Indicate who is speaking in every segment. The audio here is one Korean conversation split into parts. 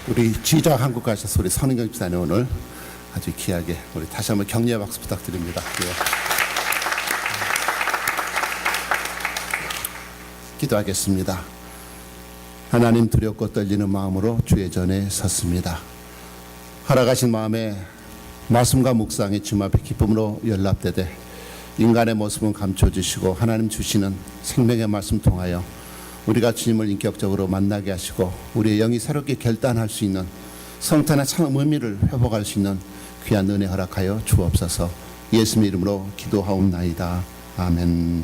Speaker 1: 우리 지휘자 한국 가셔서 우리 선은경 집사님 오늘 아주 귀하게 우리 다시 한번 격려의 박수 부탁드립니다. 예. 기도하겠습니다. 하나님 두렵고 떨리는 마음으로 주의 전에 섰습니다. 허락하신 마음에 말씀과 묵상이 주님 앞에 기쁨으로 연락되되 인간의 모습은 감춰주시고 하나님 주시는 생명의 말씀 통하여 우리가 주님을 인격적으로 만나게 하시고 우리의 영이 새롭게 결단할 수 있는 성탄의 참 의미를 회복할 수 있는 귀한 은혜 허락하여 주옵소서. 예수님 이름으로 기도하옵나이다. 아멘.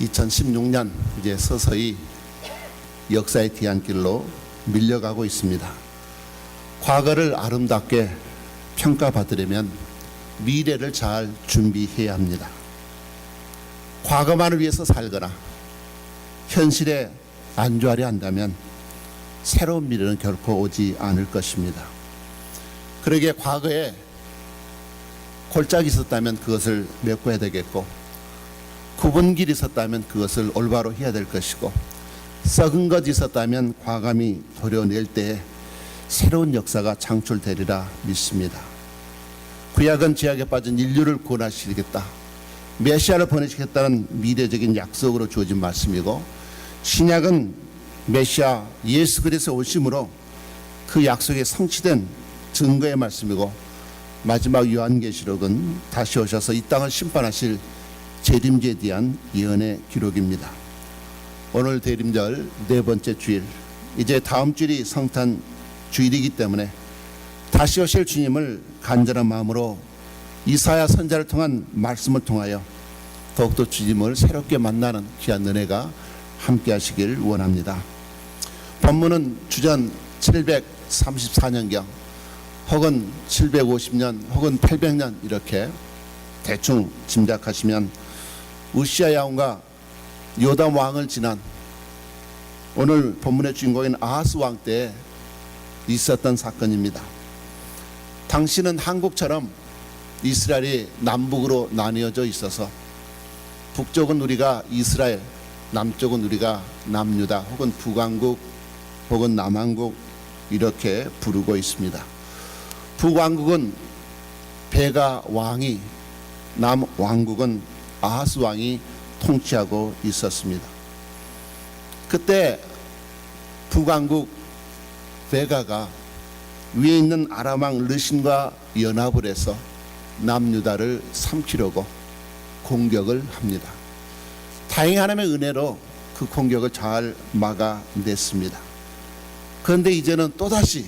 Speaker 1: 2016년 이제 서서히 역사의 뒤안길로 밀려가고 있습니다. 과거를 아름답게 평가받으려면 미래를 잘 준비해야 합니다. 과거만을 위해서 살거나 현실에 안주하려 한다면 새로운 미래는 결코 오지 않을 것입니다. 그러기에 과거에 골짜기 있었다면 그것을 메꿔야 되겠고, 굽은 길이 있었다면 그것을 올바로 해야 될 것이고, 썩은 것이 있었다면 과감히 도려낼 때에 새로운 역사가 창출되리라 믿습니다. 구약은 죄악에 빠진 인류를 구원하시겠다, 메시아를 보내시겠다는 미래적인 약속으로 주어진 말씀이고, 신약은 메시아 예수 그리스도의 오심으로 그 약속이 성취된 증거의 말씀이고, 마지막 요한계시록은 다시 오셔서 이 땅을 심판하실 재림제에 대한 예언의 기록입니다. 오늘 대림절 네 번째 주일, 이제 다음 주일이 성탄 주일이기 때문에 다시 오실 주님을 간절한 마음으로 이사야 선지자를 통한 말씀을 통하여 더욱더 주님을 새롭게 만나는 귀한 은혜가 함께 하시길 원합니다. 본문은 주전 734년경 혹은 750년 혹은 800년 이렇게 대충 짐작하시면 우시야 왕과 요담 왕을 지난 오늘 본문의 주인공인 아하스 왕 때 있었던 사건입니다. 당시는 한국처럼 이스라엘이 남북으로 나뉘어져 있어서 북쪽은 우리가 이스라엘, 남쪽은 우리가 남유다 혹은 북왕국 혹은 남왕국 이렇게 부르고 있습니다. 북왕국은 베가 왕이, 남왕국은 아하스 왕이 통치하고 있었습니다. 그때 북왕국 베가가 위에 있는 아람 왕 르신과 연합을 해서 남유다를 삼키려고 공격을 합니다. 다행히 하나님의 은혜로 그 공격을 잘 막아냈습니다. 그런데 이제는 또다시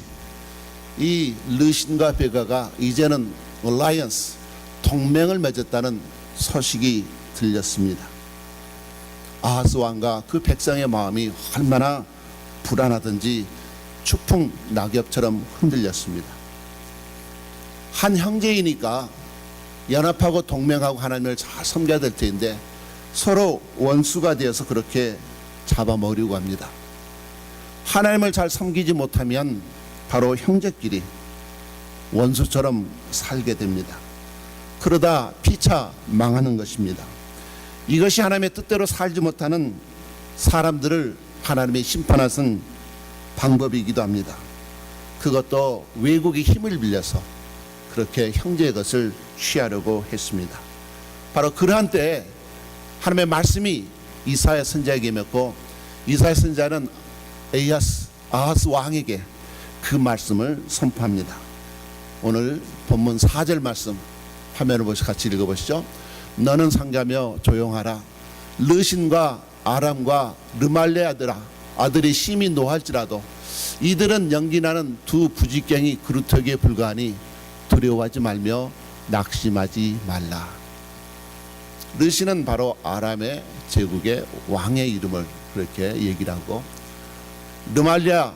Speaker 1: 이 르신과 베가가 이제는 얼라이언스, 동맹을 맺었다는 소식이 들렸습니다. 아하스 왕과 그 백성의 마음이 얼마나 불안하든지 추풍 낙엽처럼 흔들렸습니다. 한 형제이니까 연합하고 동맹하고 하나님을 잘 섬겨야 될 텐데 서로 원수가 되어서 그렇게 잡아먹으려고 합니다. 하나님을 잘 섬기지 못하면 바로 형제끼리 원수처럼 살게 됩니다. 그러다 피차 망하는 것입니다. 이것이 하나님의 뜻대로 살지 못하는 사람들을 하나님의 심판하신 방법이기도 합니다. 그것도 외국의 힘을 빌려서 그렇게 형제의 것을 취하려고 했습니다. 바로 그러한 때에 하나님의 말씀이 이사야 선지자에게 임했고, 이사야 선지자는 아하스 왕에게 그 말씀을 선포합니다. 오늘 본문 4절 말씀 화면을 보시 같이 읽어보시죠. 너는 상가며 조용하라. 르신과 아람과 르말레 아들이 심히 노할지라도 이들은 연기나는 두 부직갱이 그루터기에 불과하니 두려워하지 말며 낙심하지 말라. 르신은 바로 아람의 제국의 왕의 이름을 그렇게 얘기를 하고, 르말레아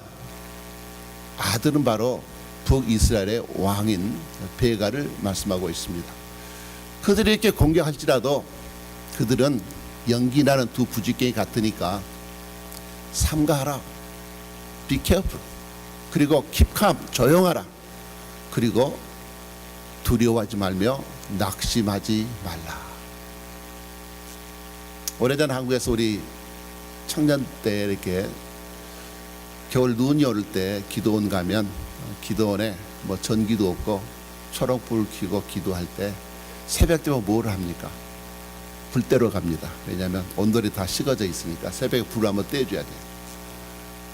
Speaker 1: 아들은 바로 북이스라엘의 왕인 베가를 말씀하고 있습니다. 그들이 이렇게 공격할지라도 그들은 연기나는 두 부직갱이 같으니까 삼가하라, be careful, 그리고 keep calm, 조용하라, 그리고 두려워하지 말며 낙심하지 말라. 오래전 한국에서 우리 청년 때 이렇게 겨울 눈이 올 때 기도원 가면 기도원에 뭐 전기도 없고 초록불 켜고 기도할 때 새벽 되면 뭘 합니까? 불 떼러 갑니다. 왜냐하면 온돌이 다 식어져 있으니까 새벽에 불을 한번 떼줘야 돼요.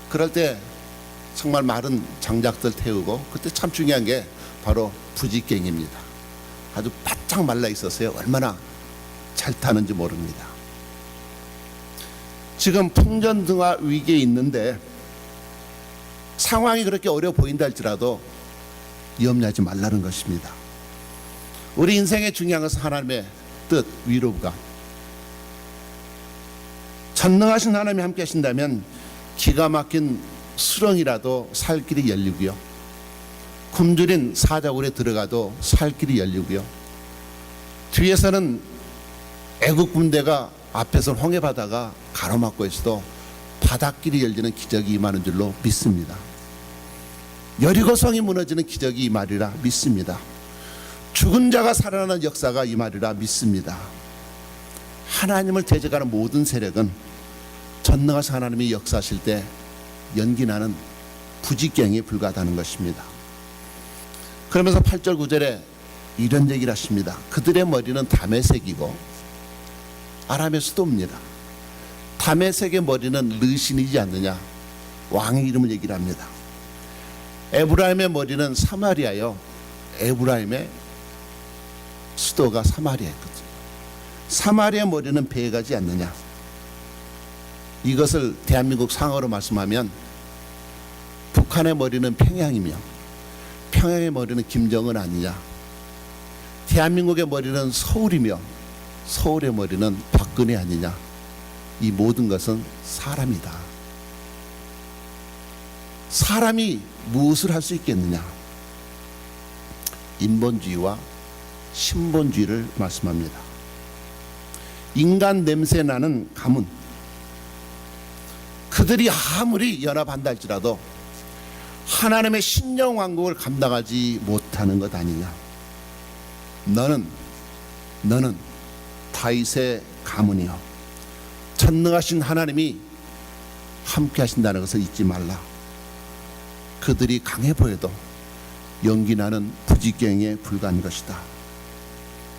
Speaker 1: 그럴 때 정말 마른 장작들 태우고, 그때 참 중요한 게 바로 부지깽입니다. 아주 바짝 말라 있었어요. 얼마나 잘 타는지 모릅니다. 지금 풍전등화 위기에 있는데 상황이 그렇게 어려워 보인다 할지라도 염려하지 말라는 것입니다. 우리 인생의 중요한 것은 하나님의 뜻, 위로가. 전능하신 하나님이 함께 하신다면 기가 막힌 수렁이라도 살 길이 열리고요, 굶주린 사자굴에 들어가도 살 길이 열리고요, 뒤에서는 애국 군대가 앞에서는 홍해 바다가 가로막고 있어도 바닷길이 열리는 기적이 임하는 줄로 믿습니다. 여리고성이 무너지는 기적이 임하리라 믿습니다. 죽은 자가 살아나는 역사가 임하리라 믿습니다. 하나님을 대적하는 모든 세력은 전능하신 하나님이 역사하실 때 연기나는 부지깽에 불과하다는 것입니다. 그러면서 8절 9절에 이런 얘기를 하십니다. 그들의 머리는 다메섹이고, 아람의 수도입니다. 다메섹의 머리는 르신이지 않느냐, 왕의 이름을 얘기를 합니다. 에브라임의 머리는 사마리아요. 에브라임의 수도가 사마리아였거든요. 사마리아 머리는 배가지 않느냐. 이것을 대한민국 상어로 말씀하면 북한의 머리는 평양이며 평양의 머리는 김정은 아니냐. 대한민국의 머리는 서울이며 서울의 머리는 박근혜 아니냐. 이 모든 것은 사람이다. 사람이 무엇을 할 수 있겠느냐. 인본주의와 신본주의를 말씀합니다. 인간 냄새 나는 가문, 그들이 아무리 연합한다 할지라도 하나님의 신령 왕국을 감당하지 못하는 것 아니냐. 너는 다윗의 가문이요, 전능하신 하나님이 함께 하신다는 것을 잊지 말라. 그들이 강해 보여도 연기나는 부지깽에 불과한 것이다.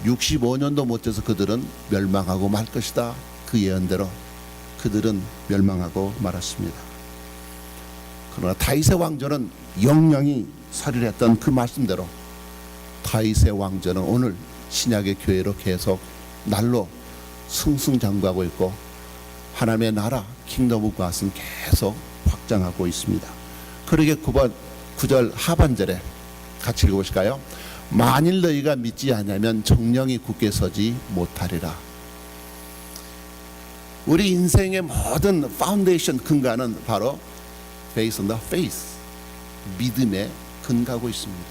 Speaker 1: 65년도 못 돼서 그들은 멸망하고 말 것이다. 그 예언대로 그들은 멸망하고 말았습니다. 그러나 다윗의 왕조는 영영이 살인했던 그 말씀대로 다윗의 왕조는 오늘 신약의 교회로 계속 날로 승승장구하고 있고, 하나님의 나라 킹덤 오브 갓은 계속 확장하고 있습니다. 그러게 9절 하반절에 같이 읽어보실까요? 만일 너희가 믿지 않으면 정령이 굳게 서지 못하리라. 우리 인생의 모든 파운데이션 근간은 바로 based on the faith, 믿음에 근거하고 있습니다.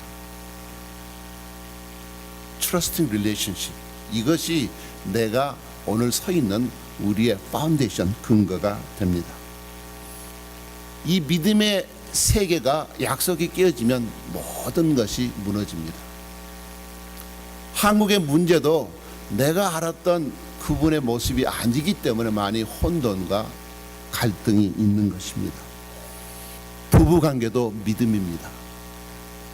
Speaker 1: Trusting relationship, 이것이 내가 오늘 서 있는 우리의 파운데이션, 근거가 됩니다. 이 믿음의 세계가, 약속이 깨어지면 모든 것이 무너집니다. 한국의 문제도 내가 알았던 그분의 모습이 아니기 때문에 많이 혼돈과 갈등이 있는 것입니다. 부부관계도 믿음입니다.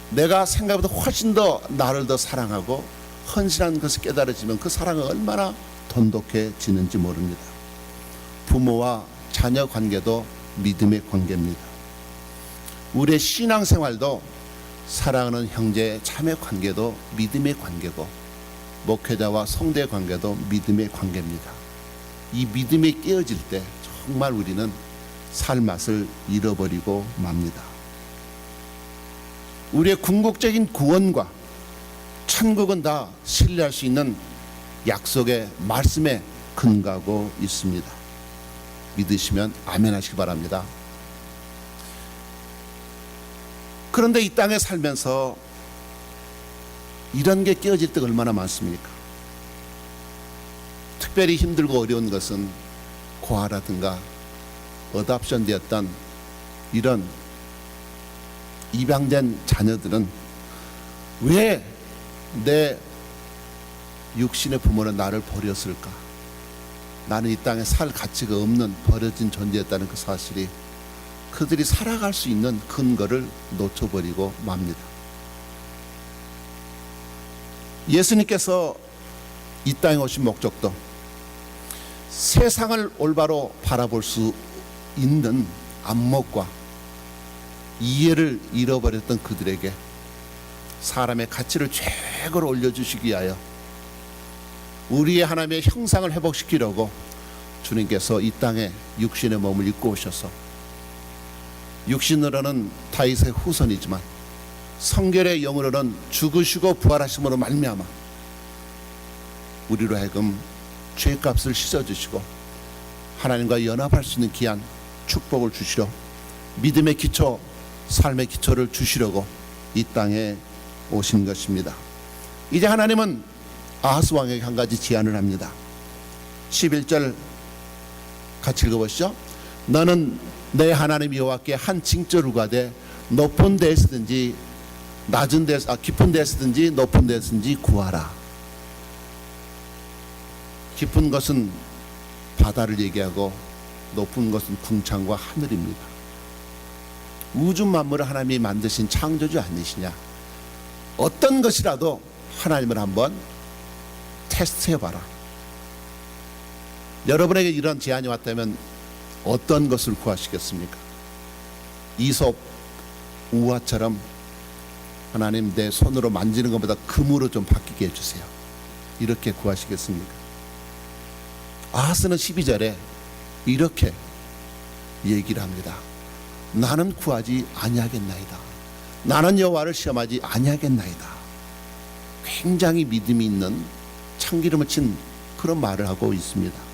Speaker 1: 내가 생각보다 훨씬 더 나를 더 사랑하고 헌신한 것을 깨달아지면 그 사랑은 얼마나 돈독해지는지 모릅니다. 부모와 자녀 관계도 믿음의 관계입니다. 우리의 신앙생활도 사랑하는 형제 자매 관계도 믿음의 관계고, 목회자와 성도의 관계도 믿음의 관계입니다. 이 믿음이 깨어질 때 정말 우리는 살 맛을 잃어버리고 맙니다. 우리의 궁극적인 구원과 천국은 다 신뢰할 수 있는 약속의 말씀에 근거하고 있습니다. 믿으시면 아멘 하시기 바랍니다. 그런데 이 땅에 살면서 이런 게 깨어질 때가 얼마나 많습니까? 특별히 힘들고 어려운 것은 고아라든가 어답션 되었던 이런 입양된 자녀들은 왜 내 육신의 부모는 나를 버렸을까? 나는 이 땅에 살 가치가 없는 버려진 존재였다는 그 사실이 그들이 살아갈 수 있는 근거를 놓쳐버리고 맙니다. 예수님께서 이 땅에 오신 목적도 세상을 올바로 바라볼 수 있는 안목과 이해를 잃어버렸던 그들에게 사람의 가치를 최고로 올려주시기 위하여 우리의 하나님의 형상을 회복시키려고 주님께서 이 땅에 육신의 몸을 입고 오셔서 육신으로는 다윗의 후손이지만 성결의 영으로는 죽으시고 부활하심으로 말미암아 우리로 하여금 죄값을 씻어주시고 하나님과 연합할 수 있는 귀한 축복을 주시려 믿음의 기초, 삶의 기초를 주시려고 이 땅에 오신 것입니다. 이제 하나님은 아하스 왕에게 한 가지 제안을 합니다. 11절 같이 읽어보시죠. 너는 내 하나님 여호와께 한 징조를 구하되 높은 데에서든지 낮은 데서 깊은 데서든지 높은 데서든지 구하라. 깊은 것은 바다를 얘기하고 높은 것은 궁창과 하늘입니다. 우주 만물을 하나님이 만드신 창조주 아니시냐? 어떤 것이라도 하나님을 한번 테스트해봐라. 여러분에게 이런 제안이 왔다면 어떤 것을 구하시겠습니까? 이솝 우화처럼 하나님 내 손으로 만지는 것보다 금으로 좀 바뀌게 해주세요. 이렇게 구하시겠습니까? 아하스는 12절에 이렇게 얘기를 합니다. 나는 구하지 아니하겠나이다. 나는 여호와를 시험하지 아니하겠나이다. 굉장히 믿음이 있는 참기름을 친 그런 말을 하고 있습니다.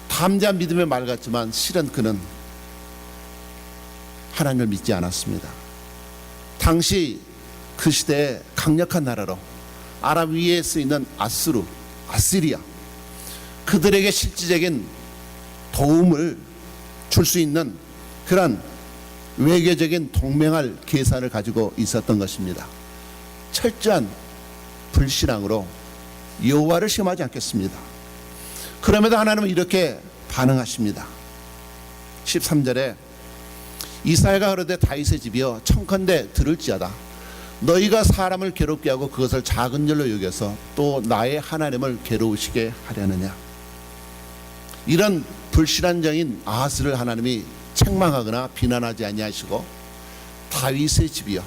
Speaker 1: 담대한 믿음의 말 같지만 실은 그는 하나님을 믿지 않았습니다. 당시 그 시대에 강력한 나라로 아람 위에 쓰이는 아시리아 그들에게 실질적인 도움을 줄 수 있는 그런 외교적인 동맹할 계산을 가지고 있었던 것입니다. 철저한 불신앙으로 여호와를 시험하지 않겠습니다. 그럼에도 하나님은 이렇게 반응하십니다. 13절에 이사야가 가로되 다윗의 집이여 청컨대 들을지어다. 너희가 사람을 괴롭게 하고 그것을 작은 일로 여겨서 또 나의 하나님을 괴로우시게 하려느냐. 이런 불신앙적인 아하스를 하나님이 책망하거나 비난하지 아니하시고 다윗의 집이여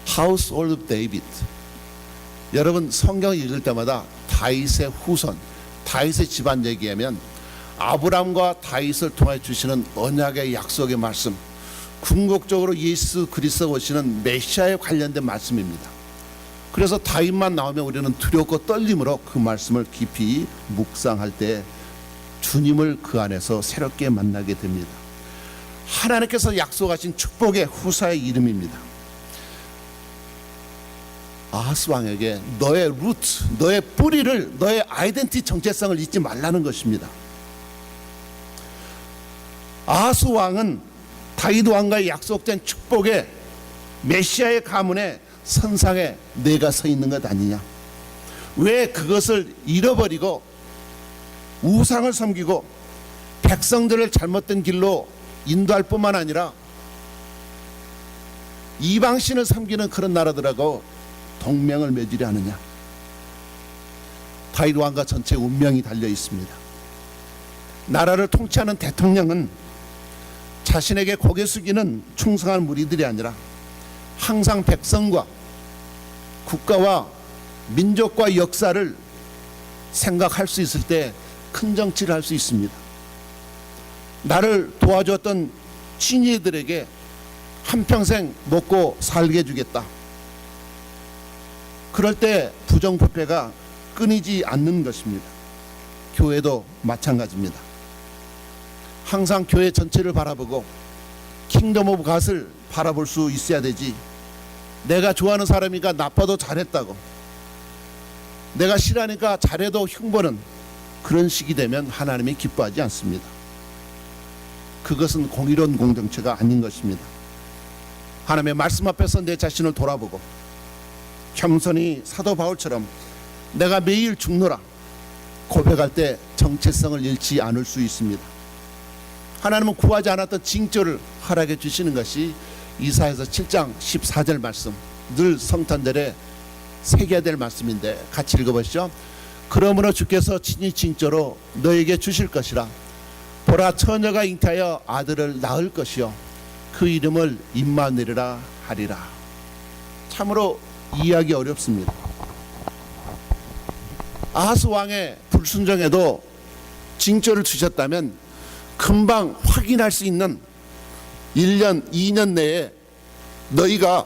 Speaker 1: Household of David. 여러분 성경 읽을 때마다 다윗의 후손, 다윗의 집안 얘기하면 아브람과 다윗을 통해 주시는 언약의 약속의 말씀, 궁극적으로 예수 그리스도 오시는 메시아에 관련된 말씀입니다. 그래서 다윗만 나오면 우리는 두렵고 떨림으로 그 말씀을 깊이 묵상할 때 주님을 그 안에서 새롭게 만나게 됩니다. 하나님께서 약속하신 축복의 후사의 이름입니다. 아하스 왕에게 너의 루트, 너의 뿌리를, 너의 아이덴티티 정체성을 잊지 말라는 것입니다. 아하스 왕은 다윗 왕과의 약속된 축복의 메시아의 가문에 선상에 내가 서 있는 것 아니냐? 왜 그것을 잃어버리고 우상을 섬기고 백성들을 잘못된 길로 인도할 뿐만 아니라 이방신을 섬기는 그런 나라들하고 동맹을 맺으려 하느냐? 다윗 왕과 전체 운명이 달려 있습니다. 나라를 통치하는 대통령은 자신에게 고개 숙이는 충성한 무리들이 아니라 항상 백성과 국가와 민족과 역사를 생각할 수 있을 때 큰 정치를 할 수 있습니다. 나를 도와줬던 친이들에게 한평생 먹고 살게 해주겠다. 그럴 때 부정부패가 끊이지 않는 것입니다. 교회도 마찬가지입니다. 항상 교회 전체를 바라보고 킹덤 오브 갓을 바라볼 수 있어야 되지, 내가 좋아하는 사람이니까 나빠도 잘했다고, 내가 싫어하니까 잘해도 흉보는 그런 식이 되면 하나님이 기뻐하지 않습니다. 그것은 공의로운 공동체가 아닌 것입니다. 하나님의 말씀 앞에서 내 자신을 돌아보고 겸손히 사도 바울처럼 내가 매일 죽노라, 고백할 때 정체성을 잃지 않을 수 있습니다. 하나님은 구하지 않았던 징조를 허락해 주시는 것이 이사야서 7장 14절 말씀, 늘 성탄절에 새겨야 될 말씀인데 같이 읽어보시죠. 그러므로 주께서 친히 징조로 너에게 주실 것이라. 보라, 처녀가 잉태하여 아들을 낳을 것이요 그 이름을 임마누엘이라 하리라. 참으로 이해하기 어렵습니다. 아하스 왕의 불순종에도 징조를 주셨다면 금방 확인할 수 있는 1년, 2년 내에 너희가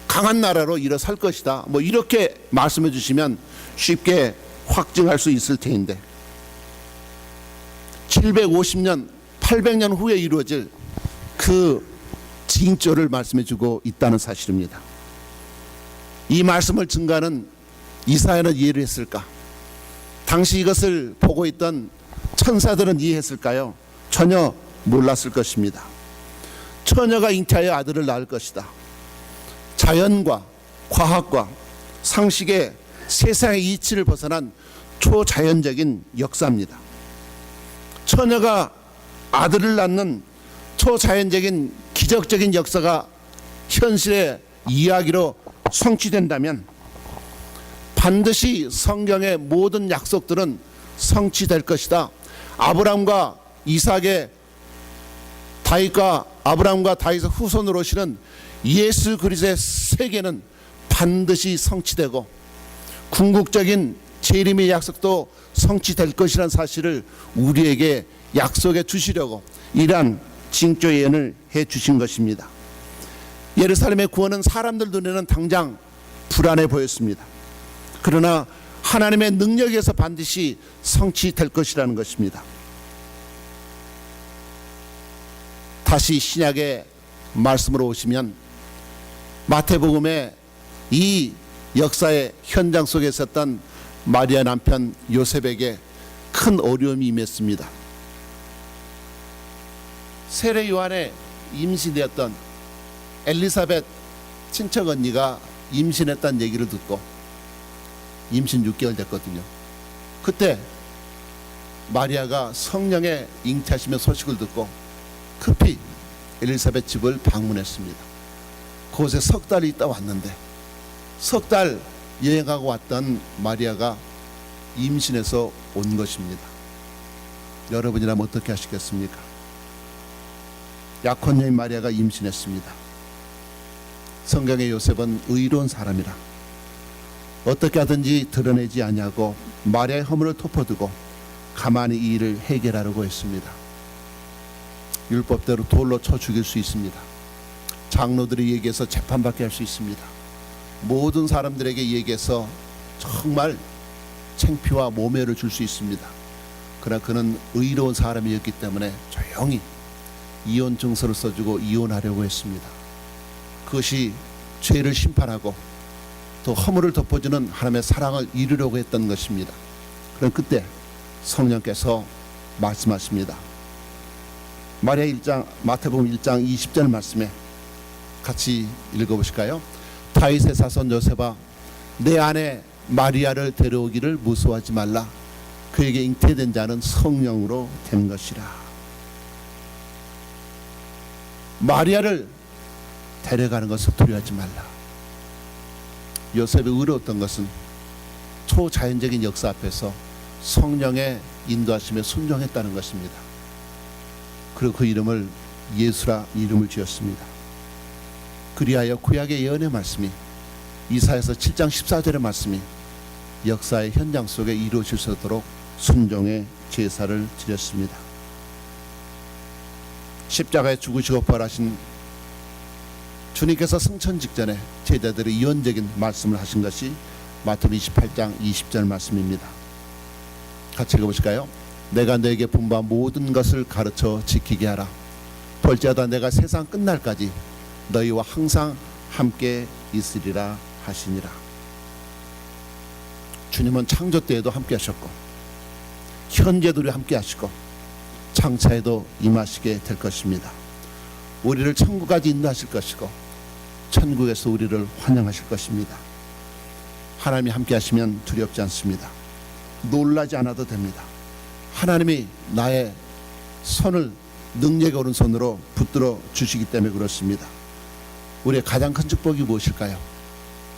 Speaker 1: 강한 나라로 일어설 것이다, 뭐 이렇게 말씀해 주시면 쉽게 확증할 수 있을 텐데 750년, 800년 후에 이루어질 그 징조를 말씀해 주고 있다는 사실입니다. 이 말씀을 증거하는 이사야는 이해를 했을까? 당시 이것을 보고 있던 천사들은 이해했을까요? 전혀 몰랐을 것입니다. 처녀가 잉태하여 아들을 낳을 것이다. 자연과 과학과 상식의 세상의 이치를 벗어난 초자연적인 역사입니다. 처녀가 아들을 낳는 초자연적인 기적적인 역사가 현실의 이야기로 성취된다면 반드시 성경의 모든 약속들은 성취될 것이다. 아브라함과 이삭의 다윗과 아브라함과 다윗의 후손으로 오시는 예수 그리스도의 세계는 반드시 성취되고 궁극적인 재림의 약속도 성취될 것이라는 사실을 우리에게 약속해 주시려고 이러한 징조 예언을 해 주신 것입니다. 예루살렘의 구원은 사람들 눈에는 당장 불안해 보였습니다. 그러나 하나님의 능력에서 반드시 성취될 것이라는 것입니다. 다시 신약의 말씀으로 오시면 마태복음의 이 역사의 현장 속에 있었던 마리아 남편 요셉에게 큰 어려움이 임했습니다. 세례 요한의 임신되었던 엘리사벳 친척 언니가 임신했다는 얘기를 듣고 임신 6개월 됐거든요. 그때 마리아가 성령의 잉태하심의 소식을 듣고 급히 엘리사벳 집을 방문했습니다. 그곳에 석 달이 있다 왔는데 석 달 여행하고 왔던 마리아가 임신해서 온 것입니다. 여러분이라면 어떻게 하시겠습니까? 약혼녀인 마리아가 임신했습니다. 성경의 요셉은 의로운 사람이라 어떻게 하든지 드러내지 아니하고 마리아의 허물을 덮어두고 가만히 이 일을 해결하려고 했습니다. 율법대로 돌로 쳐 죽일 수 있습니다. 장로들이 얘기해서 재판받게 할 수 있습니다. 모든 사람들에게 얘기해서 정말 창피와 모멸을 줄 수 있습니다. 그러나 그는 의로운 사람이었기 때문에 조용히 이혼 증서를 써주고 이혼하려고 했습니다. 그것이 죄를 심판하고 또 허물을 덮어주는 하나님의 사랑을 이루려고 했던 것입니다. 그럼 그때 성령께서 말씀하십니다. 마태복음 1장 20절 말씀에 같이 읽어보실까요? 다윗의 자손 요셉아, 내 아내 마리아를 데려오기를 무서워하지 말라. 그에게 잉태된 자는 성령으로 된 것이라. 마리아를 데려가는 것을 두려워하지 말라. 요셉이 의로웠던 것은 초자연적인 역사 앞에서 성령의 인도하심에 순종했다는 것입니다. 그리고 그 이름을 예수라 이름을 지었습니다. 그리하여 구약의 예언의 말씀이 이사야서 7장 14절의 말씀이 역사의 현장 속에 이루어질 수 있도록 순종의 제사를 드렸습니다. 십자가에 죽으시고 부활하신 주님께서 승천 직전에 제자들의 이언적인 말씀을 하신 것이 마태복음 28장 20절 말씀입니다. 같이 읽어보실까요? 내가 너에게 분부한 모든 것을 가르쳐 지키게 하라. 볼지어다 내가 세상 끝날까지 너희와 항상 함께 있으리라 하시니라. 주님은 창조 때에도 함께 하셨고 현재도 우리 함께 하시고 장차에도 임하시게 될 것입니다. 우리를 천국까지 인도하실 것이고 천국에서 우리를 환영하실 것입니다. 하나님이 함께 하시면 두렵지 않습니다. 놀라지 않아도 됩니다. 하나님이 나의 손을 능력의 오른손으로 붙들어 주시기 때문에 그렇습니다. 우리의 가장 큰 축복이 무엇일까요?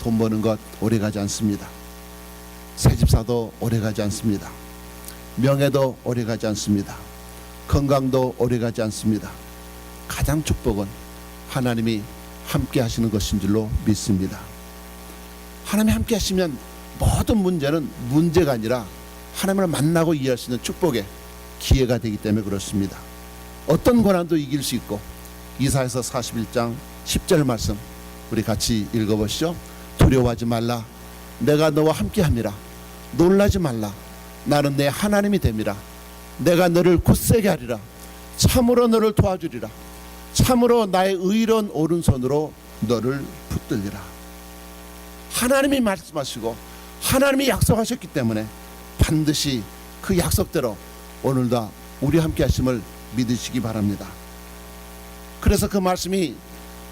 Speaker 1: 돈 버는 것 오래가지 않습니다. 새집 사도 오래가지 않습니다. 명예도 오래가지 않습니다. 건강도 오래가지 않습니다. 가장 축복은 하나님이 함께 하시는 것인 줄로 믿습니다. 하나님이 함께 하시면 모든 문제는 문제가 아니라 하나님을 만나고 이해할 수 있는 축복의 기회가 되기 때문에 그렇습니다. 어떤 고난도 이길 수 있고, 이사야서 41장 10절 말씀 우리 같이 읽어보시죠. 두려워하지 말라. 내가 너와 함께함이라. 놀라지 말라. 나는 내 하나님이 됨이라. 내가 너를 굳세게 하리라. 참으로 너를 도와주리라. 참으로 나의 의로운 오른손으로 너를 붙들리라. 하나님이 말씀하시고 하나님이 약속하셨기 때문에 반드시 그 약속대로 오늘도 우리 함께 하심을 믿으시기 바랍니다. 그래서 그 말씀이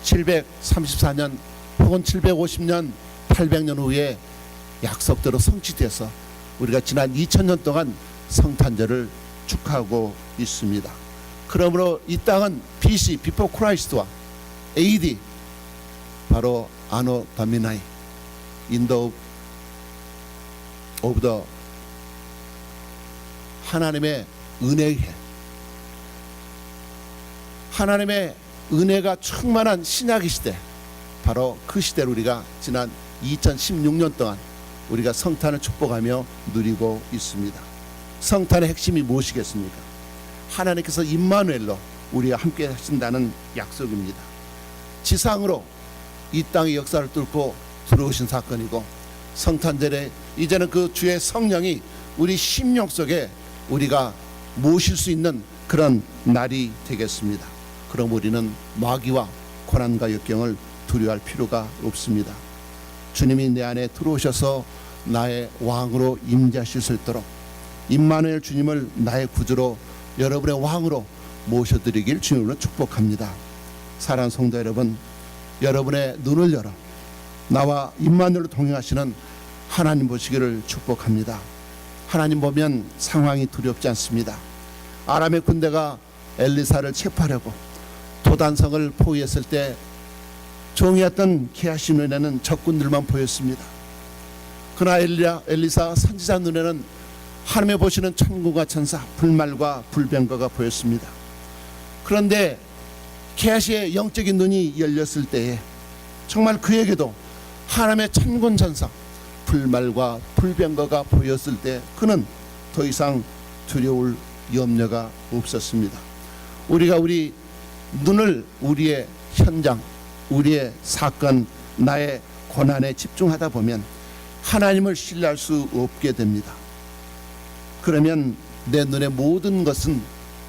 Speaker 1: 734년 혹은 750년 800년 후에 약속대로 성취돼서 우리가 지난 2000년 동안 성탄절을 축하하고 있습니다. 그러므로 이 땅은 BC, Before Christ와 AD, 바로 아노 다미나이, 인도 오브 더 하나님의 은혜의 해, 하나님의 은혜가 충만한 신약의 시대, 바로 그 시대를 우리가 지난 2016년 동안 우리가 성탄을 축복하며 누리고 있습니다. 성탄의 핵심이 무엇이겠습니까? 하나님께서 임마누엘로 우리와 함께 하신다는 약속입니다. 지상으로 이 땅의 역사를 뚫고 들어오신 사건이고, 성탄절에 이제는 그 주의 성령이 우리 심령 속에 우리가 모실 수 있는 그런 날이 되겠습니다. 그럼 우리는 마귀와 고난과 역경을 두려워할 필요가 없습니다. 주님이 내 안에 들어오셔서 나의 왕으로 임재하실 수 있도록 임마누엘 주님을 나의 구주로, 여러분의 왕으로 모셔드리길 주님으로 축복합니다. 사랑하는 성도 여러분, 여러분의 눈을 열어 나와 임마누엘로 동행하시는 하나님 보시기를 축복합니다. 하나님 보면 상황이 두렵지 않습니다. 아람의 군대가 엘리사를 체포하려고 도단성을 포위했을 때 종이었던 게하시 눈에는 적군들만 보였습니다. 그러나 엘리사 선지자 눈에는 하나님의 보시는 천군과 천사, 불말과 불병거가 보였습니다. 그런데 게하시의 영적인 눈이 열렸을 때에 정말 그에게도 하나님의 천군 천사, 불말과 불병거가 보였을 때 그는 더 이상 두려울 염려가 없었습니다. 우리가 우리 눈을 우리의 현장, 우리의 사건, 나의 고난에 집중하다 보면 하나님을 신뢰할 수 없게 됩니다. 그러면 내 눈의 모든 것은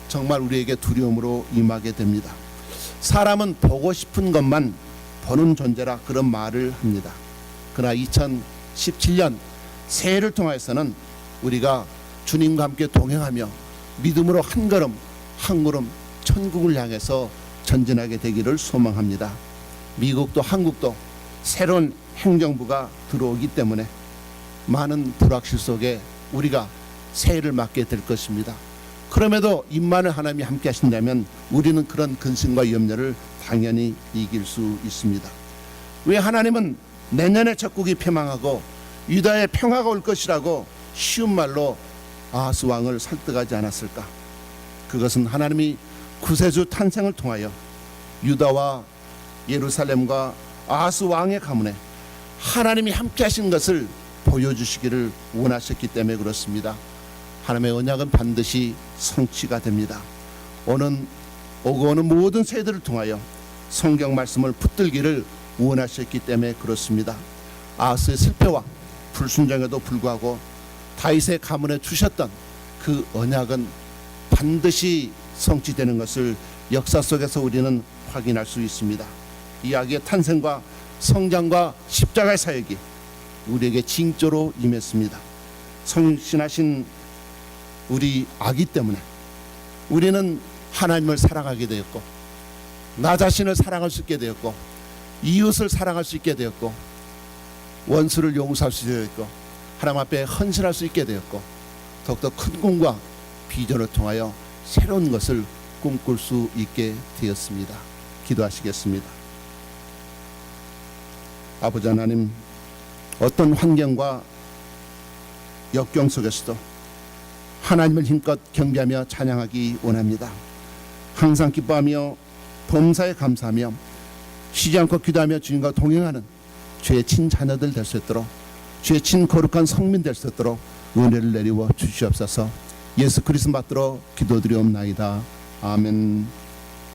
Speaker 1: 정말 우리에게 두려움으로 임하게 됩니다. 사람은 보고 싶은 것만 보는 존재라 그런 말을 합니다. 그러나 2017년 새해를 통해서는 우리가 주님과 함께 동행하며 믿음으로 한 걸음 한 걸음 천국을 향해서 전진하게 되기를 소망합니다. 미국도 한국도 새로운 행정부가 들어오기 때문에 많은 불확실 속에 우리가 새해를 맞게 될 것입니다. 그럼에도 임마누엘 하나님이 함께 하신다면 우리는 그런 근심과 염려를 당연히 이길 수 있습니다. 왜 하나님은 내년에 적국이 패망하고 유다의 평화가 올 것이라고 쉬운 말로 아하스 왕을 설득하지 않았을까? 그것은 하나님이 구세주 탄생을 통하여 유다와 예루살렘과 아하스 왕의 가문에 하나님이 함께 하신 것을 보여주시기를 원하셨기 때문에 그렇습니다. 하나님의 언약은 반드시 성취가 됩니다. 오고 오는 모든 세대를 통하여 성경 말씀을 붙들기를 원하셨기 때문에 그렇습니다. 아하스의 실패와 불순종에도 불구하고 다윗의 가문에 주셨던 그 언약은 반드시 성취되는 것을 역사 속에서 우리는 확인할 수 있습니다. 이야기의 탄생과 성장과 십자가의 사역이 우리에게 징조로 임했습니다. 성신하신 우리 아기 때문에 우리는 하나님을 사랑하게 되었고, 나 자신을 사랑할 수 있게 되었고, 이웃을 사랑할 수 있게 되었고, 원수를 용서할 수 있게 되었고, 하나님 앞에 헌신할 수 있게 되었고 더욱더 큰 꿈과 비전을 통하여 새로운 것을 꿈꿀 수 있게 되었습니다. 기도하시겠습니다. 아버지 하나님, 어떤 환경과 역경 속에서도 하나님을 힘껏 경배하며 찬양하기 원합니다. 항상 기뻐하며 범사에 감사하며 쉬지 않고 기도하며 주님과 동행하는 주의 친자녀들 될 수 있도록, 주의 친거룩한 성민 될 수 있도록 은혜를 내리워 주시옵소서. 예수 그리스도 받들어 기도드리옵나이다. 아멘.